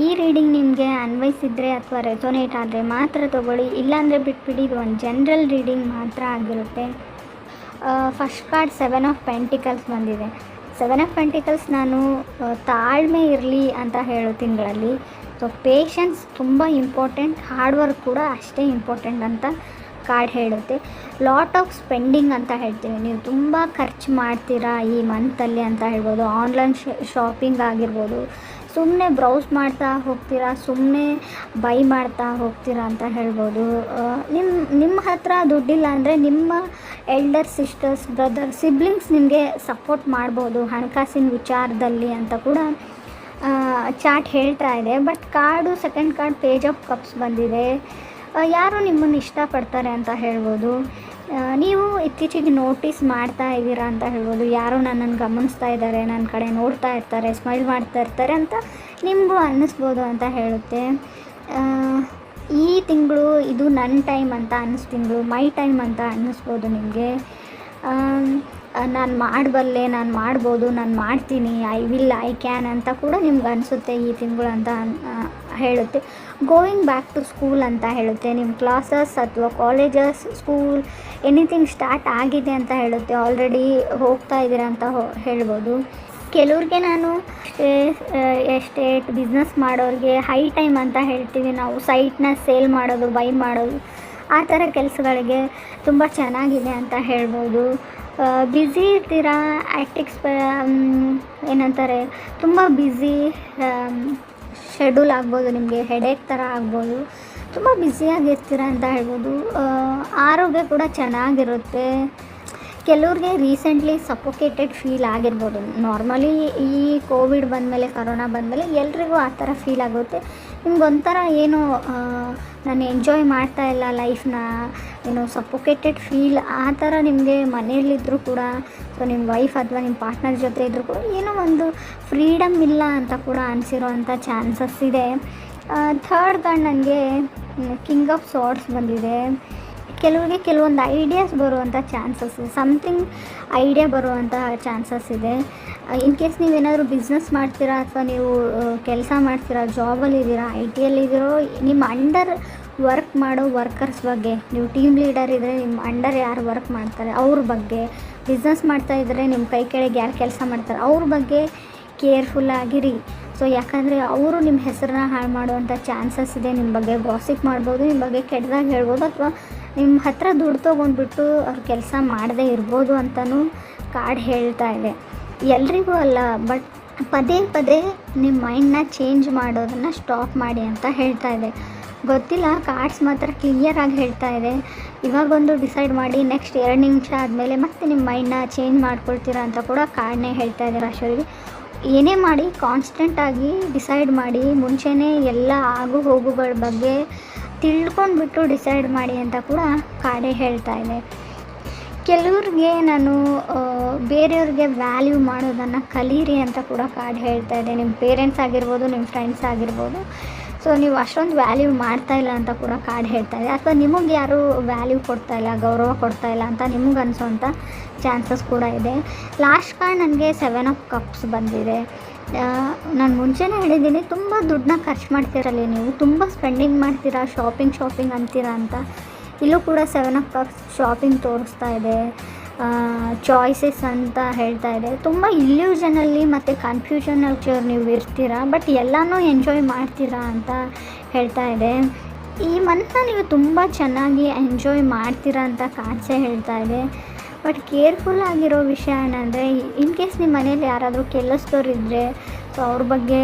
ಈ ರೀಡಿಂಗ್ ನಿಮಗೆ ಅನ್ವಯಿಸಿದರೆ ಅಥವಾ ರೆಸೊನೇಟ್ ಆದರೆ ಮಾತ್ರ ತೊಗೊಳ್ಳಿ, ಇಲ್ಲಾಂದರೆ ಬಿಟ್ಬಿಡಿ. ಇದು ಒಂದು ಜನರಲ್ ರೀಡಿಂಗ್ ಮಾತ್ರ ಆಗಿರುತ್ತೆ. ಫಸ್ಟ್ ಕಾರ್ಡ್ 7 ಆಫ್ ಪೆಂಟಿಕಲ್ಸ್ ಬಂದಿದೆ. 7 ಆಫ್ ಪೆಂಟಿಕಲ್ಸ್ ನಾನು ತಾಳ್ಮೆ ಇರಲಿ ಅಂತ ಹೇಳೋ ತಿಂಗಳಲ್ಲಿ. ಸೊ ಪೇಷನ್ಸ್ ತುಂಬ ಇಂಪಾರ್ಟೆಂಟ್, ಹಾರ್ಡ್ ವರ್ಕ್ ಕೂಡ ಅಷ್ಟೇ ಇಂಪಾರ್ಟೆಂಟ್ ಅಂತ ಕಾರ್ಡ್ ಹೇಳುತ್ತೆ. ಲಾಟ್ ಆಫ್ ಸ್ಪೆಂಡಿಂಗ್ ಅಂತ ಹೇಳ್ತೀವಿ. ನೀವು ತುಂಬ ಖರ್ಚು ಮಾಡ್ತೀರಾ ಈ ಮಂತಲ್ಲಿ ಅಂತ ಹೇಳ್ಬೋದು. ಆನ್ಲೈನ್ ಶಾಪಿಂಗ್ ಆಗಿರ್ಬೋದು, ಸುಮ್ಮನೆ ಬ್ರೌಸ್ ಮಾಡ್ತಾ ಹೋಗ್ತೀರಾ, ಸುಮ್ಮನೆ ಬೈ ಮಾಡ್ತಾ ಹೋಗ್ತೀರಾ ಅಂತ ಹೇಳ್ಬೋದು. ನಿಮ್ಮ ಹತ್ರ ದುಡ್ಡಿಲ್ಲ ಅಂದರೆ ನಿಮ್ಮ ಎಲ್ಡರ್ ಸಿಸ್ಟರ್ಸ್, ಬ್ರದರ್, ಸಿಬ್ಲಿಂಗ್ಸ್ ನಿಮಗೆ ಸಪೋರ್ಟ್ ಮಾಡ್ಬೋದು ಹಣಕಾಸಿನ ವಿಚಾರದಲ್ಲಿ ಅಂತ ಕೂಡ ಚಾರ್ಟ್ ಹೇಳ್ತಾ ಇದೆ. But card second card page of cups ಬಂದಿದೆ. ಯಾರು ನಿಮ್ಮನ್ನು ಇಷ್ಟಪಡ್ತಾರೆ ಅಂತ ಹೇಳ್ಬೋದು. ನೀವು ಇತ್ತೀಚೆಗೆ ನೋಟಿಸ್ ಮಾಡ್ತಾ ಇದ್ದೀರಾ ಅಂತ ಹೇಳ್ಬೋದು. ಯಾರೋ ನನ್ನನ್ನು ಗಮನಿಸ್ತಾ ಇದ್ದಾರೆ, ನನ್ನ ಕಡೆ ನೋಡ್ತಾ ಇರ್ತಾರೆ, ಸ್ಮೈಲ್ ಮಾಡ್ತಾ ಇರ್ತಾರೆ ಅಂತ ನಿಮಗೂ ಅನ್ನಿಸ್ಬೋದು ಅಂತ ಹೇಳುತ್ತೆ. ಈ ತಿಂಗಳು ಇದು ನನ್ನ ಟೈಮ್ ಅಂತ ತಿಂಗಳು ಮೈ ಟೈಮ್ ಅಂತ ಅನ್ನಿಸ್ಬೋದು ನಿಮಗೆ. ನಾನು ಮಾಡಬಲ್ಲೆ, ನಾನು ಮಾಡ್ಬೋದು, ನಾನು ಮಾಡ್ತೀನಿ, ಐ ವಿಲ್, ಐ ಕ್ಯಾನ್ ಅಂತ ಕೂಡ ನಿಮ್ಗೆ ಅನಿಸುತ್ತೆ ಈ ತಿಂಗಳು ಅಂತ ಹೇಳುತ್ತೆ. ಗೋಯಿಂಗ್ ಬ್ಯಾಕ್ ಟು ಸ್ಕೂಲ್ ಅಂತ ಹೇಳುತ್ತೆ. ನಿಮ್ಮ ಕ್ಲಾಸಸ್ ಅಥವಾ ಕಾಲೇಜಸ್, ಸ್ಕೂಲ್, ಎನಿಥಿಂಗ್ ಸ್ಟಾರ್ಟ್ ಆಗಿದೆ ಅಂತ ಹೇಳುತ್ತೆ. ಆಲ್ರೆಡಿ ಹೋಗ್ತಾ ಇದ್ದೀರಾ ಅಂತ ಹೇಳ್ಬೋದು. ಕೆಲವ್ರಿಗೆ ನಾನು ಎಸ್ಟೇಟ್ ಬಿಸ್ನೆಸ್ ಮಾಡೋರಿಗೆ ಹೈ ಟೈಮ್ ಅಂತ ಹೇಳ್ತೀವಿ ನಾವು. ಸೈಟ್ನ ಸೇಲ್ ಮಾಡೋದು, ಬೈ ಮಾಡೋದು, ಆ ಥರ ಕೆಲಸಗಳಿಗೆ ತುಂಬ ಚೆನ್ನಾಗಿದೆ ಅಂತ ಹೇಳ್ಬೋದು. ಬ್ಯುಸಿ ಇರ್ತೀರಾ, ಏನಂತಾರೆ, ತುಂಬ ಬ್ಯುಸಿ ಶೆಡ್ಯೂಲ್ ಆಗ್ಬೋದು, ನಿಮಗೆ ಹೆಡೇಕ್ ಥರ ಆಗ್ಬೋದು, ತುಂಬ ಬ್ಯುಸಿಯಾಗಿರ್ತೀರ ಅಂತ ಹೇಳ್ಬೋದು. ಆರೋಗ್ಯ ಕೂಡ ಚೆನ್ನಾಗಿರುತ್ತೆ. ಕೆಲವ್ರಿಗೆ ರೀಸೆಂಟ್ಲಿ ಸಫೋಕೇಟೆಡ್ ಫೀಲ್ ಆಗಿರ್ಬೋದು. ನಾರ್ಮಲಿ ಈ ಕೋವಿಡ್ ಬಂದಮೇಲೆ, ಕರೋನಾ ಬಂದಮೇಲೆ ಎಲ್ರಿಗೂ ಆ ಥರ ಫೀಲ್ ಆಗುತ್ತೆ. ನಿಮ್ಗೊಂಥರ ಏನೋ ನಾನು ಎಂಜಾಯ್ ಮಾಡ್ತಾ ಇಲ್ಲ ಲೈಫ್ನ, ಏನೋ ಸಫೋಕೇಟೆಡ್ ಫೀಲ್ ಆ ಥರ ನಿಮಗೆ ಮನೆಯಲ್ಲಿದ್ದರೂ ಕೂಡ, ಸೊ ನಿಮ್ಮ ವೈಫ್ ಅಥವಾ ನಿಮ್ಮ ಪಾರ್ಟ್ನರ್ ಜೊತೆ ಇದ್ದರೂ ಕೂಡ ಏನೋ ಒಂದು ಫ್ರೀಡಮ್ ಇಲ್ಲ ಅಂತ ಕೂಡ ಅನಿಸಿರೋ ಅಂಥ ಚಾನ್ಸಸ್ ಇದೆ. ಥರ್ಡ್ ಕಾರ್ಡ್ ನನಗೆ ಕಿಂಗ್ ಆಫ್ ಸಾರ್ಡ್ಸ್ ಬಂದಿದೆ. ಕೆಲವರಿಗೆ ಕೆಲವೊಂದು ಐಡಿಯಾಸ್ ಬರುವಂಥ ಚಾನ್ಸಸ್ ಇದೆ, ಸಮಥಿಂಗ್ ಐಡಿಯಾ ಬರುವಂಥ ಚಾನ್ಸಸ್ ಇದೆ. ಇನ್ ಕೇಸ್ ನೀವೇನಾದರೂ ಬಿಸ್ನೆಸ್ ಮಾಡ್ತೀರಾ ಅಥವಾ ನೀವು ಕೆಲಸ ಮಾಡ್ತೀರಾ, ಜಾಬಲ್ಲಿದ್ದೀರಾ, ಐ ಟಿಯಲ್ಲಿದ್ದೀರೋ, ನಿಮ್ಮ ಅಂಡರ್ ವರ್ಕ್ ಮಾಡೋ ವರ್ಕರ್ಸ್ ಬಗ್ಗೆ, ನೀವು ಟೀಮ್ ಲೀಡರ್ ಇದ್ದರೆ ನಿಮ್ಮ ಅಂಡರ್ ಯಾರು ವರ್ಕ್ ಮಾಡ್ತಾರೆ ಅವ್ರ ಬಗ್ಗೆ, ಬಿಸ್ನೆಸ್ ಮಾಡ್ತಾಯಿದ್ರೆ ನಿಮ್ಮ ಕೈ ಕೆಳಗೆ ಯಾರು ಕೆಲಸ ಮಾಡ್ತಾರೆ ಅವ್ರ ಬಗ್ಗೆ ಕೇರ್ಫುಲ್ಲಾಗಿರಿ. ಸೊ ಯಾಕಂದರೆ ಅವರು ನಿಮ್ಮ ಹೆಸರನ್ನ ಹಾಳು ಮಾಡುವಂಥ ಚಾನ್ಸಸ್ ಇದೆ. ನಿಮ್ಮ ಬಗ್ಗೆ ಗಾಸಿಪ್ ಮಾಡ್ಬೋದು, ನಿಮ್ಮ ಬಗ್ಗೆ ಕೆಟ್ಟದಾಗಿ ಹೇಳ್ಬೋದು, ಅಥವಾ ನಿಮ್ಮ ಹತ್ರ ದುಡ್ಡು ತೊಗೊಂಡ್ಬಿಟ್ಟು ಅವ್ರು ಕೆಲಸ ಮಾಡದೇ ಇರ್ಬೋದು ಅಂತಲೂ ಕಾರ್ಡ್ ಹೇಳ್ತಾ ಇದೆ. ಎಲ್ರಿಗೂ ಅಲ್ಲ, ಬಟ್ ಪದೇ ಪದೇ ನಿಮ್ಮ ಮೈಂಡನ್ನ ಚೇಂಜ್ ಮಾಡೋದನ್ನು ಸ್ಟಾಪ್ ಮಾಡಿ ಅಂತ ಹೇಳ್ತಾ ಇದೆ. ಗೊತ್ತಿಲ್ಲ, ಕಾರ್ಡ್ಸ್ ಮಾತ್ರ ಕ್ಲಿಯರಾಗಿ ಹೇಳ್ತಾ ಇದೆ. ಇವಾಗೊಂದು ಡಿಸೈಡ್ ಮಾಡಿ ನೆಕ್ಸ್ಟ್ 2 ನಿಮಿಷ ಆದಮೇಲೆ ಮತ್ತೆ ನಿಮ್ಮ ಮೈಂಡನ್ನ ಚೇಂಜ್ ಮಾಡ್ಕೊಳ್ತೀರಾ ಅಂತ ಕೂಡ ಕಾರ್ಡ್ನೇ ಹೇಳ್ತಾ ಇದೆ. ರಾಶಿಯವರಿಗೆ ಏನೇ ಮಾಡಿ ಕಾನ್ಸ್ಟೆಂಟಾಗಿ ಡಿಸೈಡ್ ಮಾಡಿ, ಮುಂಚೆನೇ ಎಲ್ಲ ಆಗು ಹೋಗುಗಳ ಬಗ್ಗೆ ತಿಳ್ಕೊಂಡ್ಬಿಟ್ಟು ಡಿಸೈಡ್ ಮಾಡಿ ಅಂತ ಕೂಡ ಕಾರ್ಡೇ ಹೇಳ್ತಾ ಇದೆ. ಕೆಲವ್ರಿಗೆ ನಾನು ಬೇರೆಯವ್ರಿಗೆ ವ್ಯಾಲ್ಯೂ ಮಾಡೋದನ್ನು ಕಲೀರಿ ಅಂತ ಕೂಡ ಕಾರ್ಡ್ ಹೇಳ್ತಾ ಇದೆ. ನಿಮ್ಮ ಪೇರೆಂಟ್ಸ್ ಆಗಿರ್ಬೋದು, ನಿಮ್ಮ ಫ್ರೆಂಡ್ಸ್ ಆಗಿರ್ಬೋದು, ಸೊ ನೀವು ಅಷ್ಟೊಂದು ವ್ಯಾಲ್ಯೂ ಮಾಡ್ತಾಯಿಲ್ಲ ಅಂತ ಕೂಡ ಕಾರ್ಡ್ ಹೇಳ್ತಾ ಇದೆ. ಅಥವಾ ನಿಮಗೆ ಯಾರೂ ವ್ಯಾಲ್ಯೂ ಕೊಡ್ತಾಯಿಲ್ಲ, ಗೌರವ ಕೊಡ್ತಾಯಿಲ್ಲ ಅಂತ ನಿಮಗೆ ಅನಿಸೋಂಥ ಚಾನ್ಸಸ್ ಕೂಡ ಇದೆ. ಲಾಸ್ಟ್ ಕಾರ್ಡ್ ನನಗೆ 7 ಆಫ್ ಕಪ್ಸ್ ಬಂದಿದೆ. ನಾನು ಮುಂಚೆನೇ ಹೇಳಿದ್ದೀನಿ, ತುಂಬ ದುಡ್ಡನ್ನ ಖರ್ಚು ಮಾಡ್ತೀರಲ್ಲಿ ನೀವು, ತುಂಬ ಸ್ಪೆಂಡಿಂಗ್ ಮಾಡ್ತೀರಾ, ಶಾಪಿಂಗ್ ಅಂತೀರಾ ಅಂತ. ಇಲ್ಲೂ ಕೂಡ 7 ಆಫ್ ಕಪ್ಸ್ ಶಾಪಿಂಗ್ ತೋರಿಸ್ತಾ ಇದೆ, ಚಾಯ್ಸಸ್ ಅಂತ ಹೇಳ್ತಾ ಇದೆ. ತುಂಬ ಇಲ್ಯೂಷನಲ್ಲಿ ಮತ್ತು ಕನ್ಫ್ಯೂಷನಲ್ಲಿ ನೀವು ಇರ್ತೀರಾ, ಬಟ್ ಎಲ್ಲನೂ ಎಂಜಾಯ್ ಮಾಡ್ತೀರಾ ಅಂತ ಹೇಳ್ತಾ ಇದೆ. ಈ ಮಂತ್ನ ನೀವು ತುಂಬ ಚೆನ್ನಾಗಿ ಎಂಜಾಯ್ ಮಾಡ್ತೀರಾ ಅಂತ ಕಾರ್ಡ್ಸೇ ಹೇಳ್ತಾ ಇದೆ. ಬಟ್ ಕೇರ್ಫುಲ್ ಆಗಿರೋ ವಿಷಯ ಏನಂದರೆ, ಇನ್ ಕೇಸ್ ನಿಮ್ಮ ಮನೇಲಿ ಯಾರಾದರೂ ಕೆಲಸದವ್ರು ಇದ್ದರೆ ಸೊ ಅವ್ರ ಬಗ್ಗೆ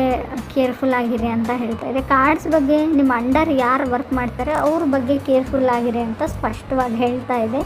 ಕೇರ್ಫುಲ್ ಆಗಿರಿ ಅಂತ ಹೇಳ್ತಾ ಇದೆ. ಕಾರ್ಡ್ಸ್ ಬಗ್ಗೆ ನಿಮ್ಮ ಅಂಡರ್ ಯಾರು ವರ್ಕ್ ಮಾಡ್ತಾರೆ ಅವ್ರ ಬಗ್ಗೆ ಕೇರ್ಫುಲ್ ಆಗಿರಿ ಅಂತ ಸ್ಪಷ್ಟವಾಗಿ ಹೇಳ್ತಾ ಇದೆ.